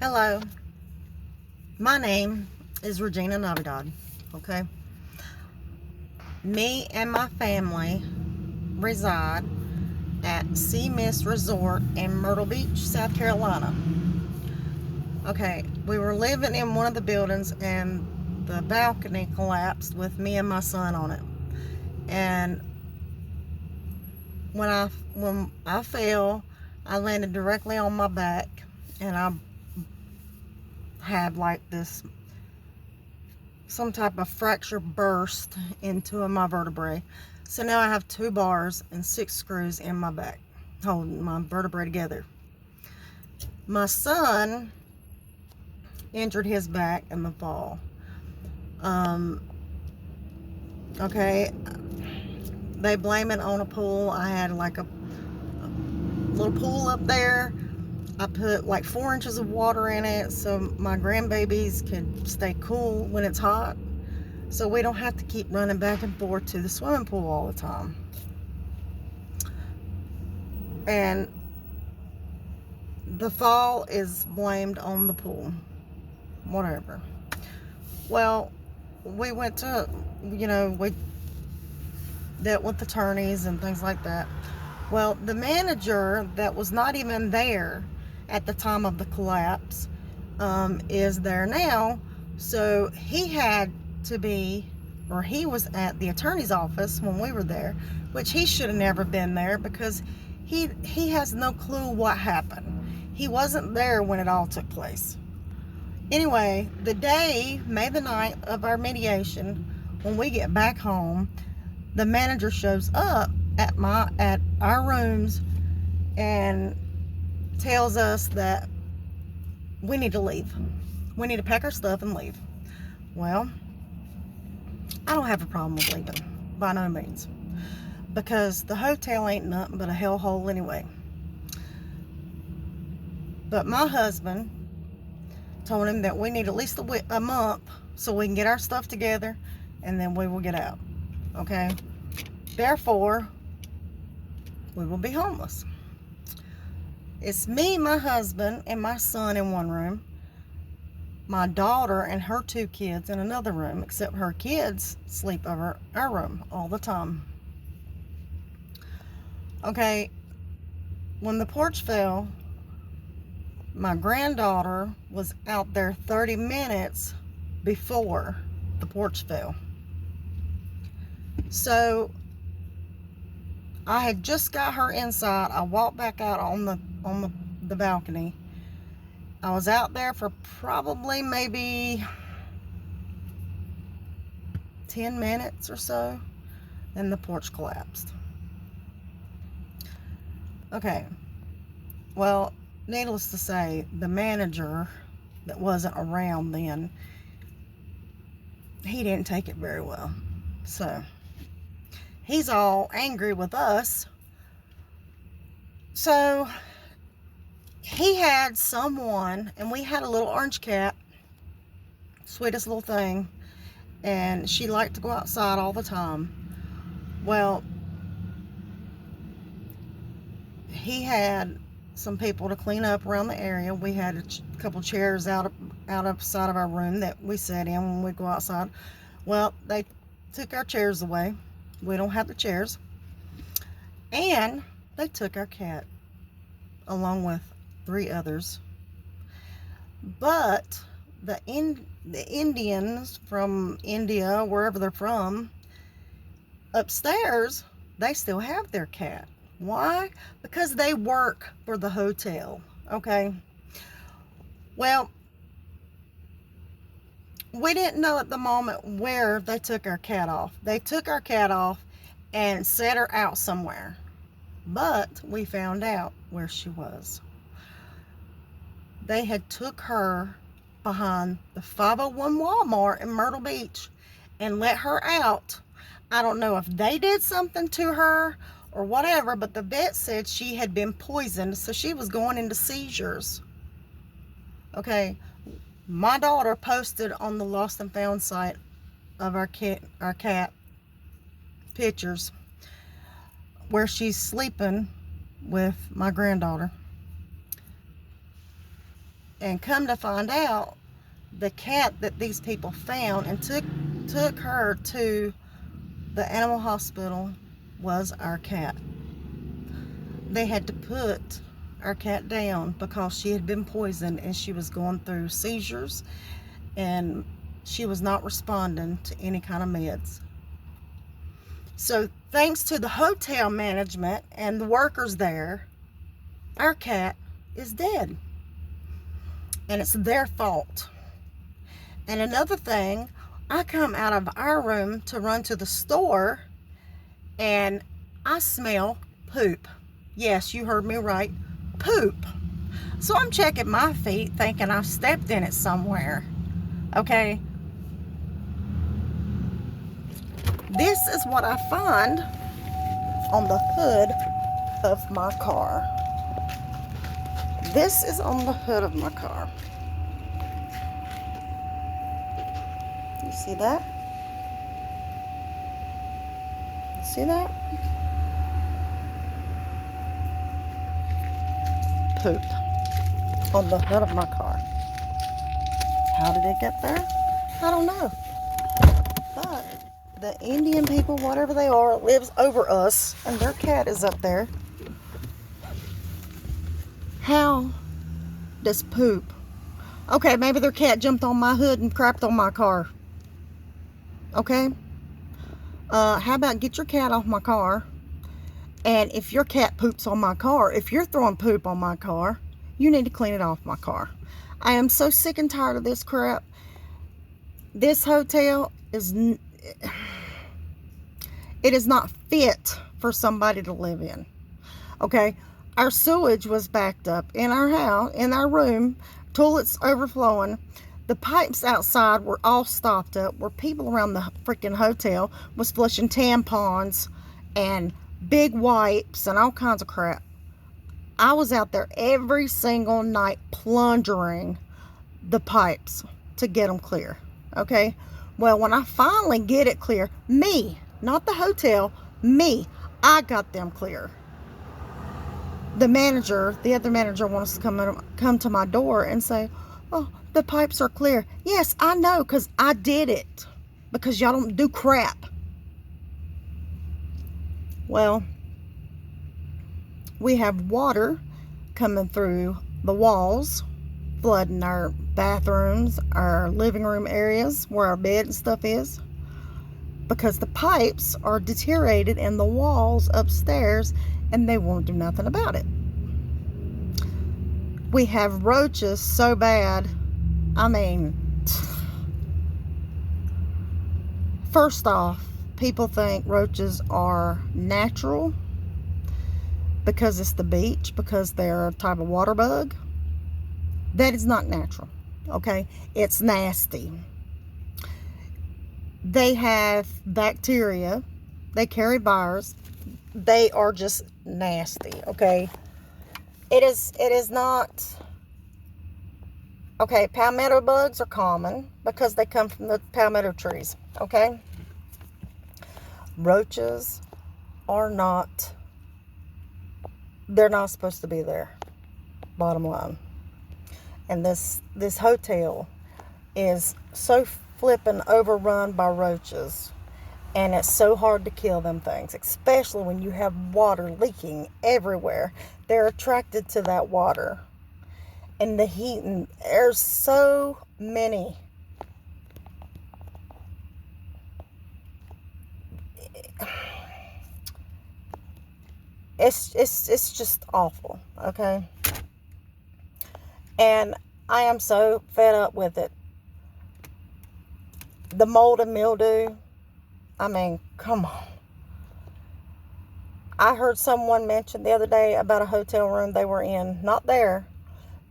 Hello, my name is Regina Navidad. Okay, me and my family reside at Sea Mist Resort in Myrtle Beach, South Carolina. Okay, we were living in one of the buildings and the balcony collapsed with me and my son on it. And when I fell, I landed directly on my back and I had like this some type of fracture burst into my vertebrae. So now I have 2 bars and 6 screws in my back, holding my vertebrae together. My son injured his back in the fall. Um, okay, they blame it on a pool. I had like a little pool up there. I put like 4 inches of water in it so my grandbabies could stay cool when it's hot. So we don't have to keep running back and forth to the swimming pool all the time. And the fall is blamed on the pool. Whatever. Well, we went to, we dealt with attorneys and things like that. Well, the manager that was not even there at the time of the collapse is there now. So he had to be, or he was at the attorney's office when we were there, which he should have never been there because he has no clue what happened. He wasn't there when it all took place. Anyway, the day, May the 9th of our mediation, when we get back home, the manager shows up at our rooms and tells us that we need to leave. We need to pack our stuff and leave. Well, I don't have a problem with leaving, by no means, because the hotel ain't nothing but a hellhole anyway. But my husband told him that we need at least a month so we can get our stuff together and then we will get out. Okay? Therefore, we will be homeless. It's me, my husband, and my son in one room, my daughter and her 2 kids in another room, except her kids sleep over our room all the time. Okay, when the porch fell, my granddaughter was out there 30 minutes before the porch fell. So I had just got her inside. I walked back out on the balcony. I was out there for probably maybe 10 minutes or so, and the porch collapsed. Okay, well, needless to say, the manager that wasn't around then, he didn't take it very well. So he's all angry with us. So he had someone, and we had a little orange cat, sweetest little thing, and she liked to go outside all the time. Well, he had some people to clean up around the area. We had a couple chairs out of side of our room that we sat in when we go outside. Well, they took our chairs away. We don't have the chairs. And they took our cat along with 3 others. But the Indians from India, wherever they're from, upstairs, they still have their cat. Why? Because they work for the hotel. Okay. Well, we didn't know at the moment where they took our cat off. They took our cat off and set her out somewhere. But we found out where she was. They had took her behind the 501 Walmart in Myrtle Beach and let her out. I don't know if they did something to her or whatever, but the vet said she had been poisoned, so she was going into seizures. Okay, my daughter posted on the lost and found site of our cat pictures where she's sleeping with my granddaughter. And come to find out, the cat that these people found and took her to the animal hospital was our cat. They had to put our cat down because she had been poisoned and she was going through seizures and she was not responding to any kind of meds. So thanks to the hotel management and the workers there, our cat is dead. And it's their fault. And another thing, I come out of our room to run to the store and I smell poop. Yes, you heard me right. Poop. So I'm checking my feet thinking I stepped in it somewhere. Okay. This is what I find on the hood of my car. This is on the hood of my car. You see that? You see that? Poop on the hood of my car. How did it get there? I don't know. But the Indian people, whatever they are, lives over us, and their cat is up there. How does poop? Okay, maybe their cat jumped on my hood and crapped on my car. Okay? How about get your cat off my car? And if your cat poops on my car, if you're throwing poop on my car, you need to clean it off my car. I am so sick and tired of this crap. This hotel is not fit for somebody to live in. Okay? Our sewage was backed up in our house, in our room, toilets overflowing. The pipes outside were all stopped up, where people around the freaking hotel was flushing tampons and big wipes and all kinds of crap. I was out there every single night plunging the pipes to get them clear. Okay? Well, when I finally get it clear, me, not the hotel, me, I got them clear. The other manager wants to come to my door and say, oh, the pipes are clear. Yes, I know, because I did it. Because y'all don't do crap. Well, we have water coming through the walls, flooding our bathrooms, our living room areas where our bed and stuff is, because the pipes are deteriorated in the walls upstairs and they won't do nothing about it. We have roaches so bad. I mean, first off, people think roaches are natural because it's the beach, because they're a type of water bug. That is not natural, okay? It's nasty. They have bacteria. They carry virus. They are just nasty, okay? It is not... Okay, palmetto bugs are common because they come from the palmetto trees, okay? Roaches are not... They're not supposed to be there, bottom line. And this hotel is so flippin' overrun by roaches. And it's so hard to kill them things, especially when you have water leaking everywhere. They're attracted to that water. And the heat, and there's so many. It's just awful, okay? And I am so fed up with it. The mold and mildew. I mean, come on. I heard someone mention the other day about a hotel room they were in. Not there,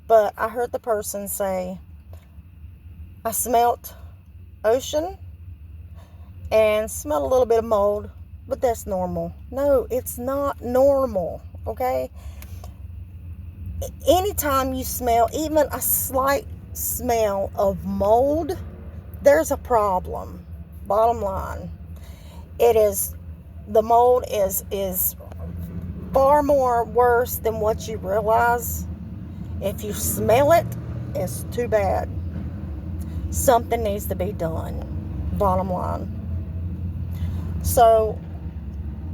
but I heard the person say, I smelt ocean and smelled a little bit of mold, but that's normal. No, it's not normal, okay? Anytime you smell even a slight smell of mold, there's a problem. Bottom line. The mold is far more worse than what you realize. If you smell it, is too bad. Something needs to be done. Bottom line. So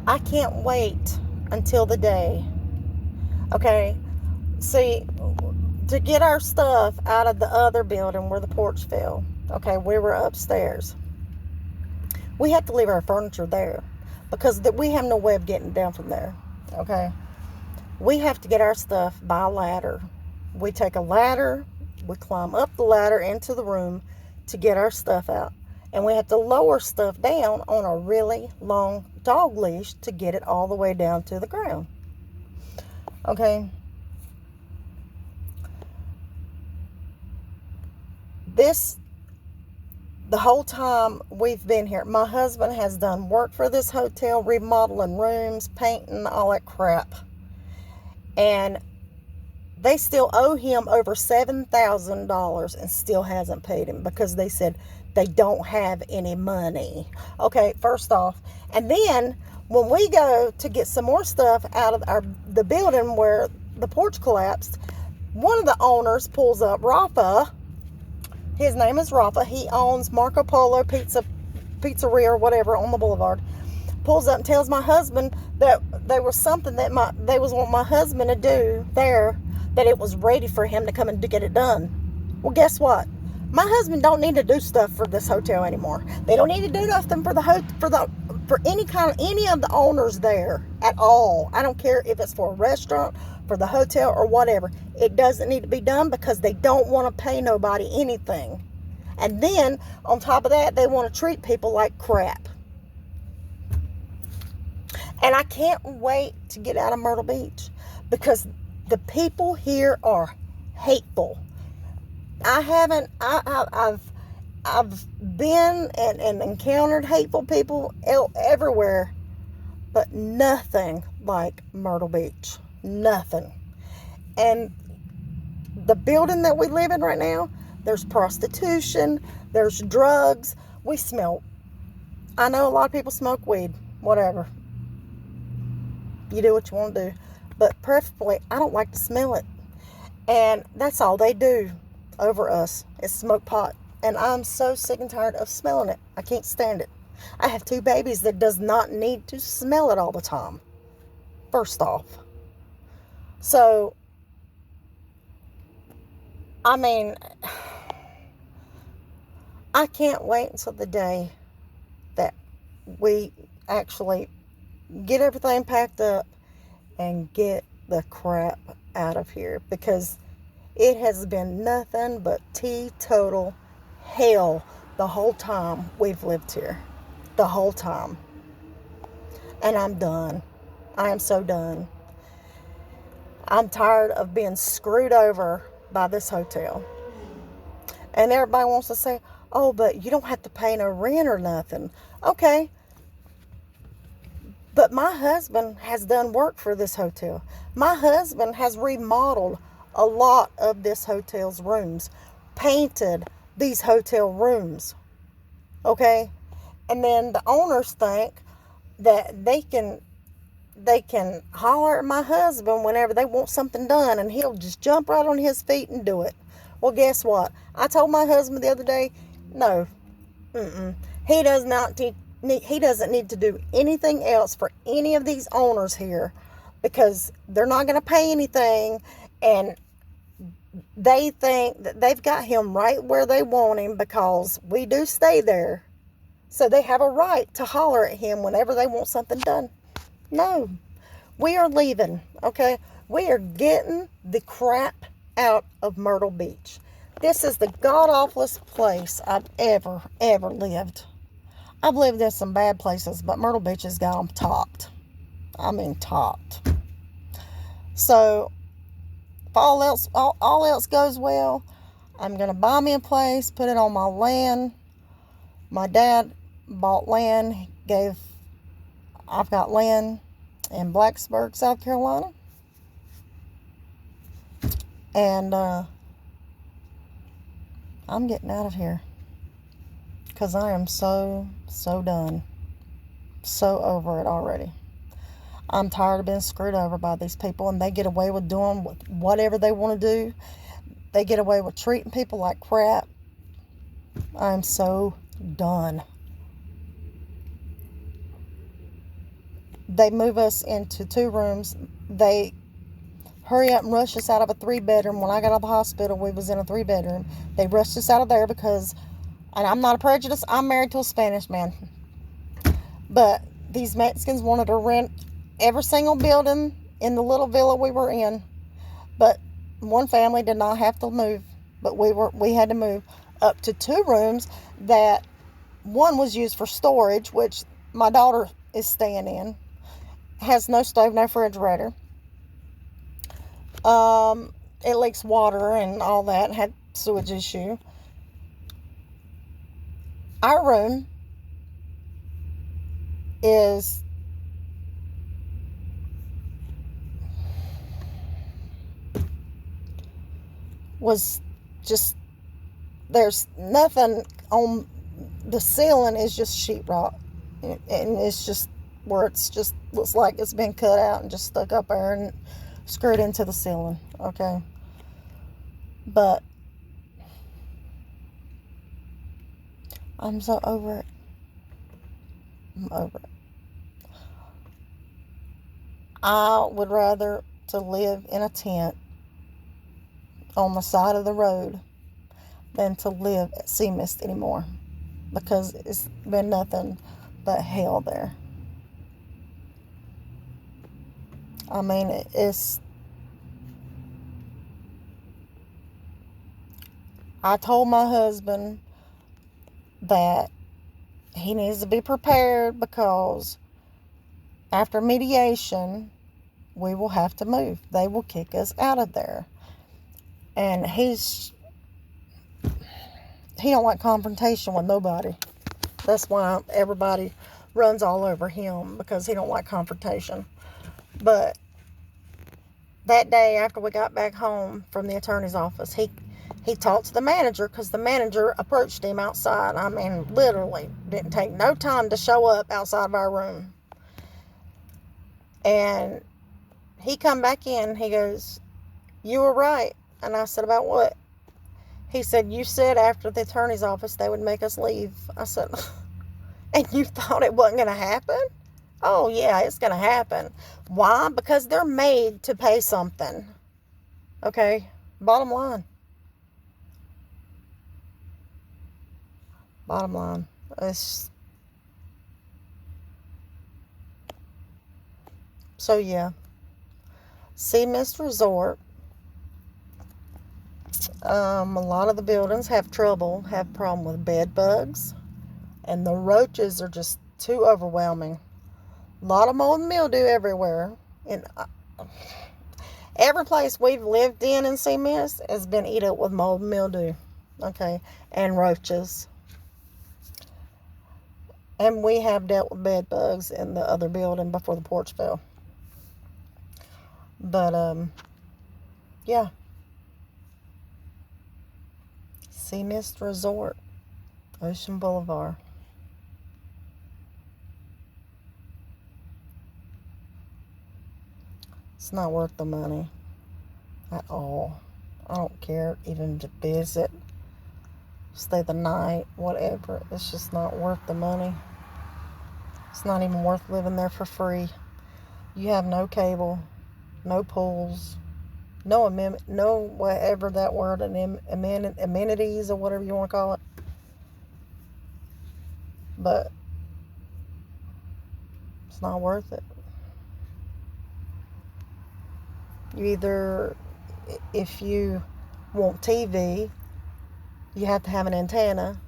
I can't wait until the day. Okay. See, to get our stuff out of the other building where the porch fell. Okay, we were upstairs. We have to leave our furniture there because we have no way of getting down from there. Okay. We have to get our stuff by a ladder. We take a ladder, we climb up the ladder into the room to get our stuff out. And we have to lower stuff down on a really long dog leash to get it all the way down to the ground. Okay. The whole time we've been here, my husband has done work for this hotel, remodeling rooms, painting, all that crap. And they still owe him over $7,000 and still hasn't paid him because they said they don't have any money. Okay, first off. And then when we go to get some more stuff out of the building where the porch collapsed, one of the owners pulls up, Rafa. His name is Rafa. He owns Marco Polo Pizzeria or whatever on the boulevard. Pulls up and tells my husband that there was something that they was wanting my husband to do there, that it was ready for him to come and to get it done. Well, guess what? My husband don't need to do stuff for this hotel anymore. They don't need to do nothing for any of the owners there at all. I don't care if it's for a restaurant, for the hotel, or whatever. It doesn't need to be done because they don't want to pay nobody anything. And then on top of that, they want to treat people like crap. And I can't wait to get out of Myrtle Beach because the people here are hateful. I've been and encountered hateful people everywhere, but nothing like Myrtle Beach. Nothing. And the building that we live in right now, there's prostitution, there's drugs. We smell. I know a lot of people smoke weed, whatever. You do what you want to do. But preferably, I don't like to smell it. And that's all they do over us is smoke pot. And I'm so sick and tired of smelling it. I can't stand it. I have 2 babies that does not need to smell it all the time. First off. So, I mean, I can't wait until the day that we actually get everything packed up and get the crap out of here, because it has been nothing but teetotal hell the whole time we've lived here. The whole time. And I'm done. I am so done. I'm tired of being screwed over by this hotel. And everybody wants to say, oh, but you don't have to pay no rent or nothing. Okay. But my husband has done work for this hotel. My husband has remodeled a lot of this hotel's rooms. Painted these hotel rooms. Okay? And then the owners think that they can holler at my husband whenever they want something done, and he'll just jump right on his feet and do it. Well, guess what? I told my husband the other day, no. He doesn't need to do anything else for any of these owners here, because they're not going to pay anything, and they think that they've got him right where they want him because we do stay there. So they have a right to holler at him whenever they want something done. No, we are leaving, okay? We are getting the crap out of Myrtle Beach. This is the god-awfulest place I've ever lived. I've lived in some bad places, but Myrtle Beach has got them topped. I mean, topped. So, if all else goes well, I'm going to buy me a place, put it on my land. My dad bought land, I've got land in Blacksburg, South Carolina. And I'm getting out of here. Because I am so done. So over it already. I'm tired of being screwed over by these people, and they get away with doing whatever they want to do. they get away with treating people like crap. I'm so done. They move us into 2 rooms. They hurry up and rush us out of a 3-bedroom. When I got out of the hospital, we was in a 3-bedroom. They rushed us out of there because, and I'm not a prejudice, I'm married to a Spanish man. But these Mexicans wanted to rent every single building in the little villa we were in. But one family did not have to move, but we had to move up to 2 rooms that one was used for storage, which my daughter is staying in. Has no stove, no refrigerator. It leaks water and all that. Had sewage issue. Our room was just, there's nothing on the ceiling, is just sheetrock, and it's just where it's just looks like it's been cut out and just stuck up there and screwed into the ceiling. Okay, but I'm so over it. I'm over it. I would rather to live in a tent on the side of the road than to live at Sea Mist anymore, because it's been nothing but hell there. I mean, I told my husband that he needs to be prepared, because after mediation, we will have to move. They will kick us out of there. And he don't like confrontation with nobody. That's why everybody runs all over him, because he don't like confrontation. But that day after we got back home from the attorney's office, he talked to the manager, because the manager approached him outside. I mean, literally didn't take no time to show up outside of our room. And he come back in. He goes, "You were right." And I said, "About what?" He said, "You said after the attorney's office they would make us leave." I said, "And you thought it wasn't going to happen?" "Oh, yeah, it's going to happen." Why? Because they're made to pay something. Okay? Bottom line. Bottom line. So, yeah. Sea Mist Resort. A lot of the buildings have problem with bed bugs. And the roaches are just too overwhelming. A lot of mold and mildew everywhere. And every place we've lived in Sea Mist has been eaten up with mold and mildew. Okay? And roaches. And we have dealt with bed bugs in the other building before the porch fell. But, yeah. Sea Mist Resort. Ocean Boulevard. It's not worth the money at all. I don't care even to visit, stay the night, whatever. It's just not worth the money. It's not even worth living there for free. You have no cable, no pools, no whatever that word, amenities or whatever you want to call it. But it's not worth it. You either, if you want TV, you have to have an antenna,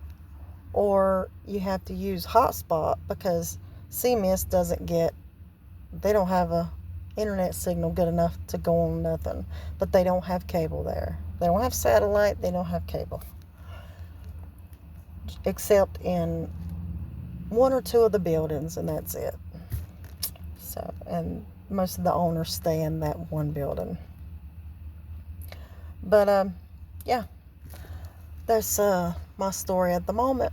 or you have to use hotspot, because Sea Mist they don't have a internet signal good enough to go on nothing. But they don't have cable there. They don't have satellite, they don't have cable. Except in 1 or 2 of the buildings, and that's it. So, and most of the owners stay in that one building. But, yeah. That's my story at the moment.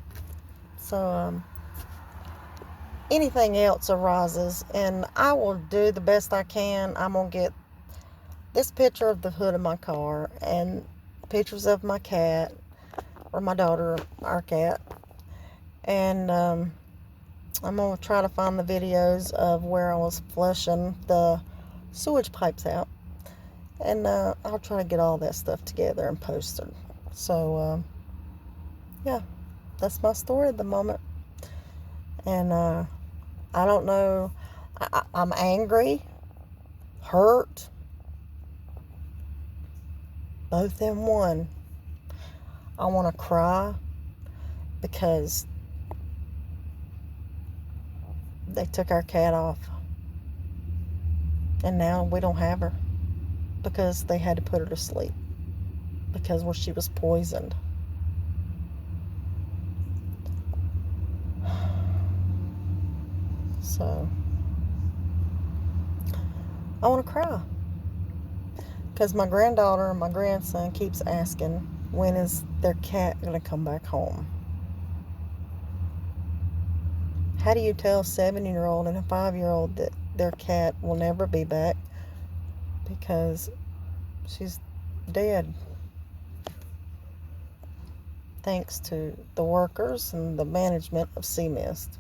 So, anything else arises, and I will do the best I can. I'm going to get this picture of the hood of my car, and pictures of my cat, or my daughter, our cat. And I'm going to try to find the videos of where I was flushing the sewage pipes out. And I'll try to get all that stuff together and post it. So, yeah, that's my story at the moment. And I don't know. I'm angry, hurt, both in one. I want to cry because they took our cat off. And now we don't have her because they had to put her to sleep because she was poisoned. So I want to cry because my granddaughter and my grandson keeps asking, when is their cat going to come back home? How do you tell a 7-year-old and a 5-year-old that their cat will never be back because she's dead? Thanks to the workers and the management of Sea Mist,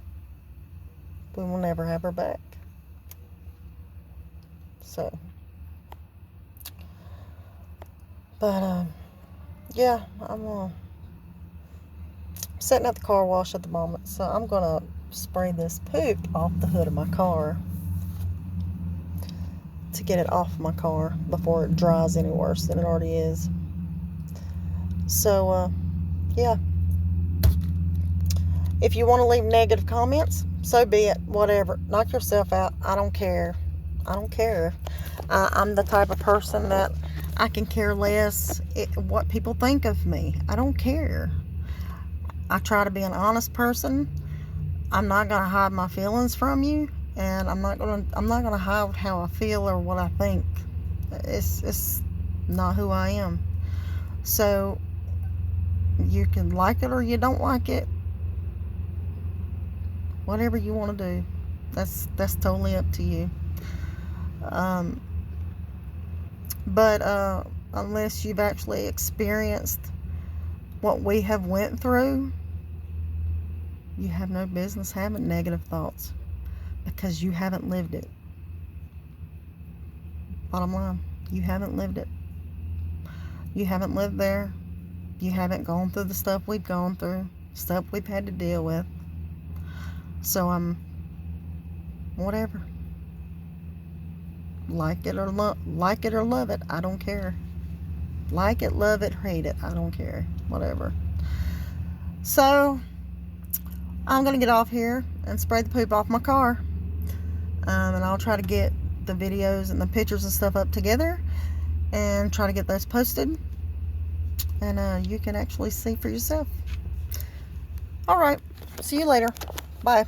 we will never have her back. So, but yeah, I'm sitting at the car wash at the moment, so I'm gonna spray this poop off the hood of my car to get it off my car before it dries any worse than it already is. So yeah, if you want to leave negative comments, so be it. Whatever, knock yourself out. I don't care. I'm the type of person that I can care less what people think of me. I don't care. I try to be an honest person. I'm not gonna hide my feelings from you, and I'm not gonna hide how I feel or what I think. It's not who I am. So you can like it or you don't like it. Whatever you want to do, that's totally up to you. But unless you've actually experienced what we have went through, you have no business having negative thoughts because you haven't lived it. Bottom line, you haven't lived it. You haven't lived there. You haven't gone through the stuff we've gone through, stuff we've had to deal with. So whatever. Like it or love it, I don't care. Like it, love it, hate it, I don't care. Whatever. So I'm gonna get off here and spray the poop off my car, and I'll try to get the videos and the pictures and stuff up together and try to get those posted, and you can actually see for yourself. All right, see you later. Bye.